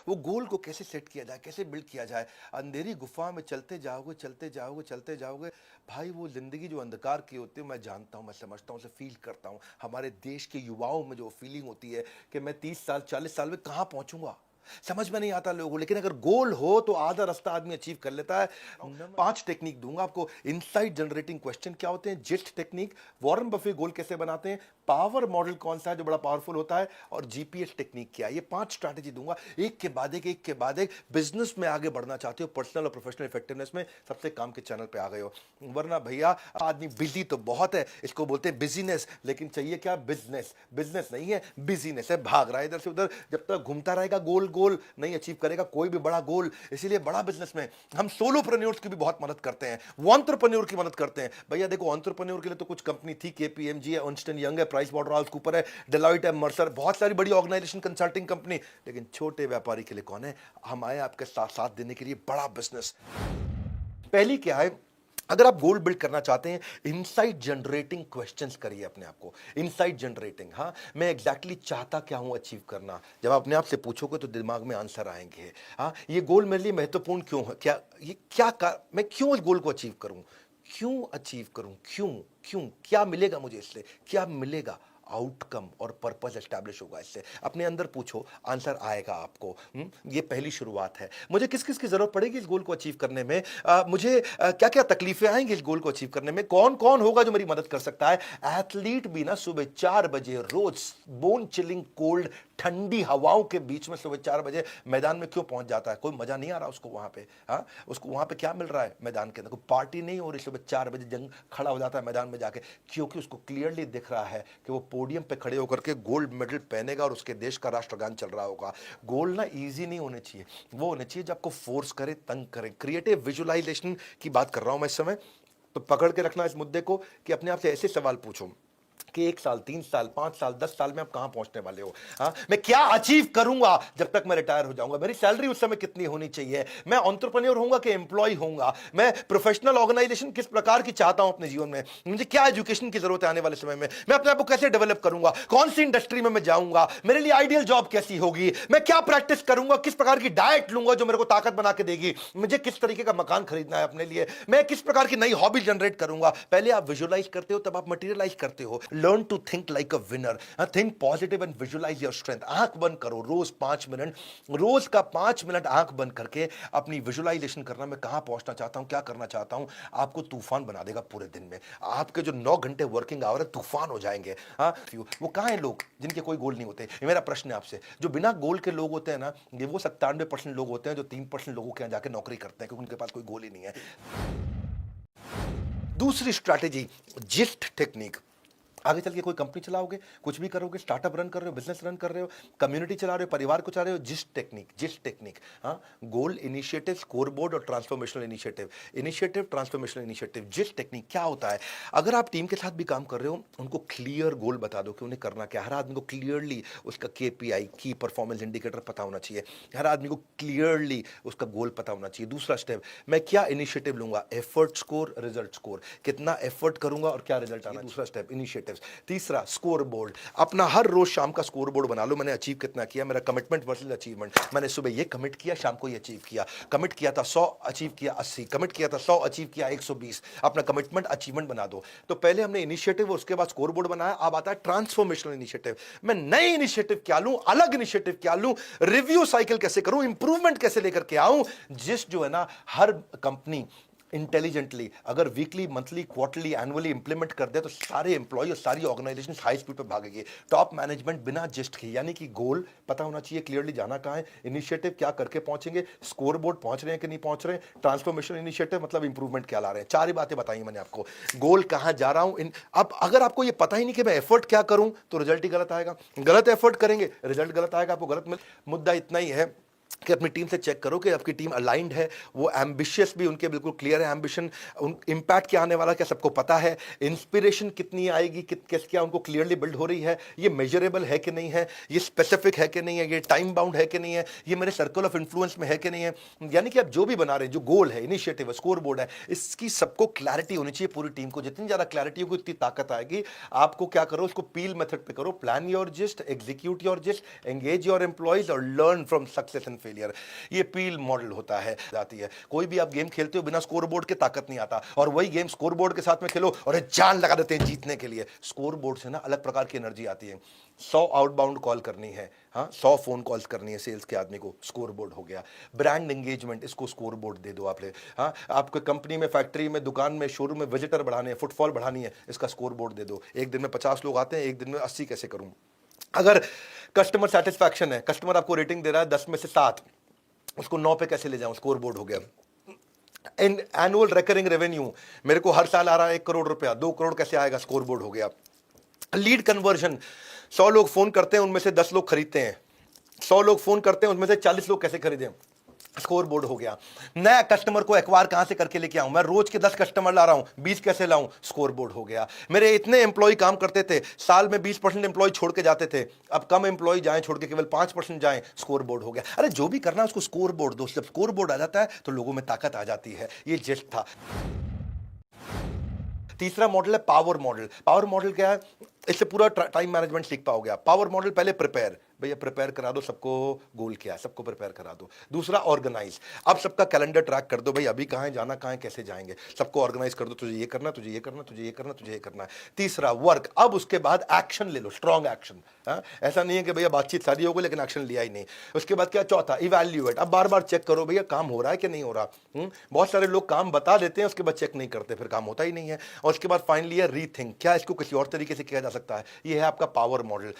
वो गोल को कैसे सेट किया जाए, कैसे बिल्ड किया जाए। अंधेरी गुफा में चलते जाओगे, चलते जाओगे, चलते जाओगे भाई, वो जिंदगी जो अंधकार की होती है, मैं जानता हूँ, मैं समझता हूँ, उसे फील करता हूँ। हमारे देश के युवाओं में जो फीलिंग होती है कि मैं 30 साल 40 साल में कहाँ पहुंचूंगा, समझ में नहीं आता लोगों को। लेकिन अगर गोल हो तो आधा रास्ता आदमी अचीव कर लेता है। 5 टेक्निक दूंगा आपको। इनसाइट जनरेटिंग क्वेश्चन क्या होते हैं, जिस्ट टेक्निक, वॉरेन बफे गोल कैसे बनाते हैं, पावर मॉडल कौन सा है जो बड़ा पावरफुल होता है, और जीपीएस टेक्निक क्या है। ये 5 स्ट्रैटेजी दूंगा, एक के बाद एक, एक के बाद एक। बिजनेस में आगे बढ़ना चाहते हो, पर्सनल और प्रोफेशनल इफेक्टिवनेस में, सबसे काम के चैनल पे आ गए हो। वरना भैया आदमी बिजी तो बहुत है, इसको बोलते हैं बिजीनेस, लेकिन चाहिए क्या, बिजनेस। बिजनेस नहीं है, बिजीनेस है, भाग रहा है इधर से उधर। जब तक घूमता रहेगा गोल गोल नहीं अचीव करेगा कोई भी बड़ा गोल। इसीलिए बड़ा बिजनेस में हम सोलोप्रेन्योर्स की भी बहुत मदद करते हैं, वो एंटरप्रेन्योर की मदद करते हैं। भैया देखो, एंटरप्रेन्योर के लिए तो कुछ कंपनी थी, केपीएमजी है, अर्नेस्ट एंड यंग है, प्राइस वाटरहाउस कूपर है, डेलॉयट है, मर्सर, बहुत सारी बड़ी ऑर्गेनाइजेशन, कंसल्टिंग कंपनी। लेकिन छोटे व्यापारी के लिए कौन है? हम आए आपके साथ साथ देने के लिए, बड़ा बिजनेस। पहली क्या है, अगर आप गोल बिल्ड करना चाहते हैं, इनसाइट जनरेटिंग क्वेश्चंस करिए अपने आप को। इनसाइट जनरेटिंग, हाँ मैं एग्जैक्टली चाहता क्या हूं अचीव करना, जब आप अपने आप से पूछोगे तो दिमाग में आंसर आएंगे। हाँ, ये गोल मेरे लिए महत्वपूर्ण क्यों है, क्या ये मैं क्यों इस गोल को अचीव करूं, क्यों अचीव करूं, क्यों क्यों क्या मिलेगा मुझे इससे, क्या मिलेगा, आउटकम और पर्पस एस्टैब्लिश होगा इससे। अपने अंदर पूछो, आंसर आएगा आपको। ये पहली शुरुआत है। मुझे किस किस की जरूरत पड़ेगी इस गोल को अचीव करने में, मुझे क्या क्या तकलीफें आएंगी इस गोल को अचीव करने में, कौन कौन होगा जो मेरी मदद कर सकता है। एथलीट भी ना सुबह 4 बजे रोज बोन चिलिंग कोल्ड ठंडी हवाओं के बीच में सुबह 4 बजे मैदान में क्यों पहुंच जाता है? कोई मजा नहीं आ रहा उसको वहां पे। हाँ, उसको वहां पे क्या मिल रहा है मैदान के अंदर? कोई पार्टी नहीं हो रही, सुबह 4 बजे जंग खड़ा हो जाता है मैदान में जाके, क्योंकि उसको क्लियरली दिख रहा है कि वो पोडियम पे खड़े होकर के गोल्ड मेडल पहनेगा और उसके देश का राष्ट्रगान चल रहा होगा। गोल ना इजी नहीं होने चाहिए, वो होने चाहिए जो आपको फोर्स करे, तंग करे। क्रिएटिव विजुअलाइजेशन की बात कर रहा हूं मैं इस समय। तो पकड़ के रखना इस मुद्दे को कि अपने आप से ऐसे सवाल पूछो कि 1 साल 3 साल 5 साल 10 साल में आप कहां पहुंचने वाले हो। हाँ, मैं क्या अचीव करूंगा जब तक मैं रिटायर हो जाऊंगा, मेरी सैलरी उस समय कितनी होनी चाहिए, मैं एंटरप्रेन्योर होऊंगा कि एम्प्लॉय होऊंगा, मैं प्रोफेशनल ऑर्गेनाइजेशन किस प्रकार की चाहता हूं अपने जीवन में, मुझे क्या एजुकेशन की जरूरत है आने वाले समय में, मैं अपने आप को कैसे डेवलप करूंगा, कौन सी इंडस्ट्री में मैं जाऊंगा, मेरे लिए आइडियल जॉब कैसी होगी, मैं क्या प्रैक्टिस करूंगा, किस प्रकार की डाइट लूंगा जो मेरे को ताकत बना के देगी, मुझे किस तरीके का मकान खरीदना है अपने लिए, मैं किस प्रकार की नई हॉबी जनरेट करूंगा। पहले आप विजुअलाइज करते हो, तब आप मटेरियलाइज करते हो। Learn to think like a winner, think positive and visualise your strength. आंख बंद करो रोज 5 मिनट, रोज का 5 मिनट आंख बंद करके अपनी विजुअलाइजेशन करना, मैं कहां पहुंचना चाहता हूं, क्या करना चाहता हूं। आपको तूफान बना देगा पूरे दिन में। आपके जो 9 घंटे वर्किंग आवर है तूफान हो जाएंगे। हाँ, वो कहां है लोग जिनके कोई गोल नहीं होते? ये मेरा प्रश्न है आपसे। जो बिना गोल के लोग होते हैं ना, ये वो 97% लोग होते हैं जो 3% लोगों के यहां जाके नौकरी करते हैं, क्योंकि उनके पास कोई गोल ही नहीं है। दूसरी स्ट्रैटेजी, जिस्ट टेक्निक। आगे चल के कोई कंपनी चलाओगे, कुछ भी करोगे, स्टार्टअप रन कर रहे हो, बिजनेस रन कर रहे हो, कम्युनिटी चला रहे हो, परिवार को चला रहे हो, जिस्ट टेक्निक, जिस्ट टेक्निक। हाँ, गोल, इनिशिएटिव, स्कोरबोर्ड और transformational initiative. Initiative, transformational initiative, gist technique क्या होता है? अगर आप टीम के साथ भी काम कर रहे हो, उनको क्लियर गोल बता दो कि उन्हें करना क्या। हर आदमी को क्लियरली उसका केपीआई, की परफॉर्मेंस इंडिकेटर पता होना चाहिए। हर आदमी को क्लियरली उसका गोल पता होना चाहिए। दूसरा स्टेप, मैं क्या इनिशिएटिव लूंगा, एफर्ट स्कोर, रिजल्ट स्कोर, कितना एफर्ट करूंगा और क्या रिजल्ट आना। दूसरा स्टेप, इनिशिएटिव। तीसरा, स्कोर बोर्ड। अपना हर रोज शाम का स्कोर बोर्ड बना लो। मैंने अचीव कितना किया, मेरा कमिटमेंट वर्सेस अचीवमेंट। मैंने सुबह ये कमिट किया, शाम को ये अचीव किया। कमिट किया था 100, अचीव किया 80। कमिट किया था 100, अचीव किया 120। अपना कमिटमेंट अचीवमेंट बना दो। तो पहले हमने इनिशिएटिव, उसके बाद स्कोर बोर्ड बनाया। अब आता है ट्रांसफॉर्मेशनल इनिशिएटिव। मैं नए इनिशिएटिव क्या लूं, अलग इनिशिएटिव क्या लूं, रिव्यू साइकिल कैसे करूं, इंप्रूवमेंट कैसे लेकर के आऊं। जिस जो है ना, हर कंपनी इंटेलिजेंटली अगर weekly, monthly, quarterly, annually implement कर दे तो सारे एम्प्लॉय और सारी ऑर्गेनाइजेशन हाई स्पीड पे भागेगी। टॉप मैनेजमेंट बिना जिस्ट के, यानी कि गोल पता होना चाहिए क्लियरली, जाना कहां है, इनिशिएटिव क्या करके पहुंचेंगे, स्कोर बोर्ड पहुंच रहे हैं कि नहीं पहुंच रहे हैं, ट्रांसफॉर्मेशन इनिशिएटिव मतलब इंप्रूवमेंट क्या ला रहे हैं। 4 ही बातें बताई मैंने आपको। गोल कहां जा रहा हूं, अब अगर आपको ये पता ही नहीं कि मैं एफर्ट क्या करूं तो रिजल्ट ही गलत आएगा। गलत एफर्ट करेंगे, रिजल्ट गलत आएगा, आपको गलत मिल। मुद्दा इतना ही है कि अपनी टीम से चेक करो कि आपकी टीम अलाइंड है, वो एम्बिशियस भी उनके बिल्कुल क्लियर है एम्बिशन, इंपैक्ट क्या आने वाला क्या सबको पता है, इंस्पिरेशन कितनी आएगी, क्या उनको क्लियरली बिल्ड हो रही है, ये मेजरेबल है कि नहीं है, ये स्पेसिफिक है कि नहीं है, ये टाइम बाउंड है कि नहीं है, ये मेरे सर्कल ऑफ इन्फ्लुएंस में है कि नहीं है। यानी कि आप जो भी बना रहे हैं, जो गोल है, इनिशिएटिव है, स्कोर बोर्ड है, इसकी सबको क्लैरिटी होनी चाहिए पूरी टीम को। जितनी ज्यादा क्लैरिटी होगी उतनी ताकत आएगी। आपको क्या करो, उसको पील मेथड पे करो। Plan your gist, execute your gist, engage your employees और learn from success and failure. ये पील मॉडल होता है जाती है। कोई भी आप गेम खेलते हो बिना स्कोर बोर्ड के ताकत नहीं आता, और वही गेम स्कोर बोर्ड के साथ में खेलो और जान लगा देते हैं जीतने के लिए। स्कोर बोर्ड से ना अलग प्रकार की एनर्जी आती है। 100 आउटबाउंड कॉल करनी है, हाँ 100 फोन कॉल्स करनी है सेल्स के आदमी को, स्कोर बोर्ड हो गया। ब्रांड एंगेजमेंट, इसको स्कोर बोर्ड दे दो आप ले। हाँ आपको कंपनी में, फैक्ट्री में, दुकान में, शोरूम में विजिटर बढ़ाने हैं, फुटफॉल बढ़ानी है, इसका स्कोर बोर्ड दे दो। एक दिन में 50 लोग आते हैं, एक दिन में 80 कैसे करूं। अगर कस्टमर सेटिस्फैक्शन है, कस्टमर आपको रेटिंग दे रहा है 10 में से 7, उसको 9 पे कैसे ले जाऊं, स्कोर बोर्ड हो गया। एनुअल रिकरिंग रेवेन्यू, मेरे को हर साल आ रहा है 1 करोड़ रुपया, 2 करोड़ कैसे आएगा, स्कोर बोर्ड हो गया। लीड कन्वर्जन, 100 लोग फोन करते हैं उनमें से 10 लोग खरीदते हैं, 100 लोग फोन करते हैं उनमें से 40 लोग कैसे खरीदें, स्कोर बोर्ड हो गया। नया कस्टमर को एक्वायर कहां से करके लेके आऊं, मैं रोज के 10 कस्टमर ला रहा हूं, 20 कैसे लाऊं, स्कोर बोर्ड हो गया। मेरे इतने एम्प्लॉय काम करते थे, साल में 20% एम्प्लॉय छोड़ के जाते थे, अब कम एम्प्लॉय जाएं छोड़ के केवल 5% जाएं, स्कोर बोर्ड हो गया। अरे जो भी करना है उसको स्कोर बोर्ड दो, जब स्कोर बोर्ड आ जाता है तो लोगों में ताकत आ जाती है। ये जेस्ट था। तीसरा मॉडल है पावर मॉडल। पावर मॉडल क्या है, इससे पूरा टाइम मैनेजमेंट सीख पाओगे आप। पावर मॉडल, पहले प्रिपेयर, भैया प्रिपेयर करा दो सबको, गोल क्या है सबको प्रिपेयर करा दो। दूसरा ऑर्गेनाइज, अब सबका कैलेंडर ट्रैक कर दो, भाई अभी कहाँ है जाना, कहाँ है कैसे जाएंगे, सबको ऑर्गेनाइज कर दो, तुझे ये करना, तुझे ये करना, तुझे ये करना, तुझे ये करना है। तीसरा वर्क, अब उसके बाद एक्शन ले लो, स्ट्रॉन्ग एक्शन। ऐसा नहीं है कि भैया बातचीत सारी हो गई लेकिन एक्शन लिया ही नहीं। उसके बाद क्या, चौथा इवैल्यूएट, अब बार बार चेक करो भैया काम हो रहा है कि नहीं हो रहा। बहुत सारे लोग काम बता देते हैं उसके बाद चेक नहीं करते, फिर काम होता ही नहीं है। और उसके बाद फाइनली है रीथिंक, क्या इसको किसी और तरीके से किया जा सकता है। ये है आपका पावर मॉडल।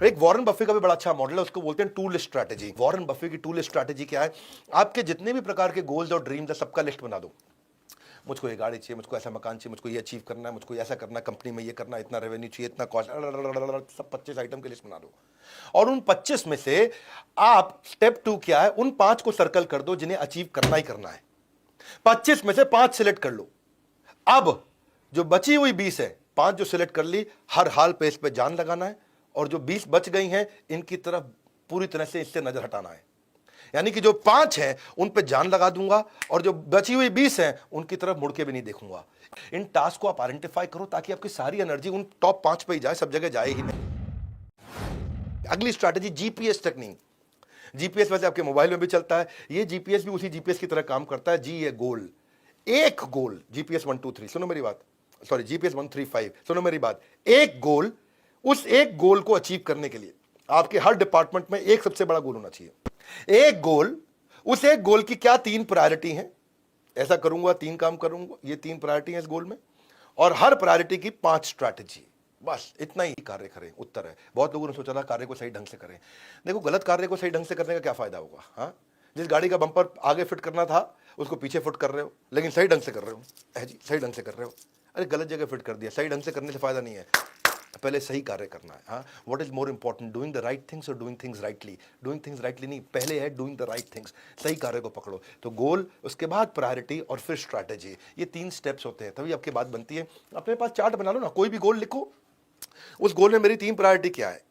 एक वॉरेन बफे का भी बड़ा अच्छा मॉडल है, उसको बोलते हैं two list strategy. Warren Buffett की टू लिस्ट स्ट्रैटेजी क्या है, आपके जितने भी प्रकार के गोल्स और ड्रीम्स है सबका लिस्ट बना दो। मुझको ये गाड़ी चाहिए, मुझको ऐसा मकान चाहिए, मुझको ये अचीव करना है, मुझको ऐसा करना है, कंपनी में ये करना है, इतना रेवेन्यू चाहिए, इतना कॉस्ट, सब 25 आइटम की लिस्ट बना दो। और उन 25 में से आप स्टेप 2 क्या है, उन 5 को सर्कल कर दो जिन्हें अचीव करना ही करना है। 25 में से 5 सिलेक्ट कर लो। अब जो बची हुई 20 है, 5 जो सिलेक्ट कर ली, हर हाल पे इस पे जान लगाना है, और जो 20 बच गई हैं इनकी तरफ पूरी तरह से इससे नजर हटाना है। यानी कि जो 5 हैं उन पे जान लगा दूंगा, और जो बची हुई 20 हैं उनकी तरफ मुड़ के भी नहीं देखूंगा। इन टास्क को आप आइडेंटिफाई करो ताकि आपकी सारी एनर्जी उन टॉप 5 पे ही जाए, सब जगह जाए ही नहीं। अगली स्ट्रैटेजी जीपीएस टेक्निक। जीपीएस वैसे आपके मोबाइल में भी चलता है, ये जीपीएस भी उसी जीपीएस की तरह काम करता है। जी ये गोल, एक गोल, जीपीएस 1 2 3, सुनो मेरी बात, सॉरी जीपीएस 1 3 5, सुनो मेरी बात। एक गोल, उस एक गोल को अचीव करने के लिए आपके हर डिपार्टमेंट में एक सबसे बड़ा गोल होना चाहिए। एक गोल, उस एक गोल की क्या 3 प्रायोरिटी हैं, ऐसा करूंगा 3 काम करूंगा, ये 3 प्रायोरिटी हैं इस गोल में, और हर प्रायोरिटी की 5 स्ट्रैटेजी। बस इतना ही कार्य करें, उत्तर है। बहुत लोगों ने सोचा था कार्य को सही ढंग से करें। देखो गलत कार्य को सही ढंग से करने का क्या फायदा होगा। हाँ, जिस गाड़ी का बम्पर आगे फिट करना था उसको पीछे फिट कर रहे हो, लेकिन सही ढंग से कर रहे हो। है जी, सही ढंग से कर रहे हो, अरे गलत जगह फिट कर दिया। सही ढंग से करने से फायदा नहीं है, पहले सही कार्य करना है। हाँ, what is more important, doing the right things और doing things rightly. Doing things rightly नहीं, पहले है डूइंग द राइट थिंग्स। सही कार्य को पकड़ो। तो गोल, उसके बाद प्रायोरिटी और फिर स्ट्रैटेजी, ये 3 स्टेप्स होते हैं, तभी आपकी बात बनती है। अपने पास चार्ट बना लो ना, कोई भी गोल लिखो, उस गोल में मेरी 3 प्रायोरिटी क्या है,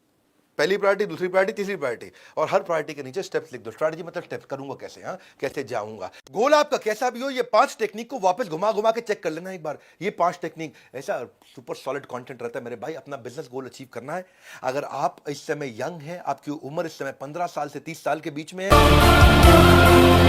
पहली प्रायोरिटी, दूसरी प्रायोरिटी, तीसरी प्रायोरिटी, और हर प्रायोरिटी के नीचे स्टेप्स लिख दो। स्ट्रैटेजी मतलब स्टेप्स, करूंगा कैसे, हाँ कैसे जाऊंगा। गोल आपका कैसा भी हो, ये 5 टेक्निक को वापस घुमा घुमा के चेक कर लेना एक बार। ये 5 टेक्निक, ऐसा सुपर सॉलिड कंटेंट रहता है मेरे भाई। अपना बिजनेस गोल अचीव करना है, अगर आप इस समय यंग हैं, आपकी उम्र इस समय 15 साल से 30 साल के बीच में है,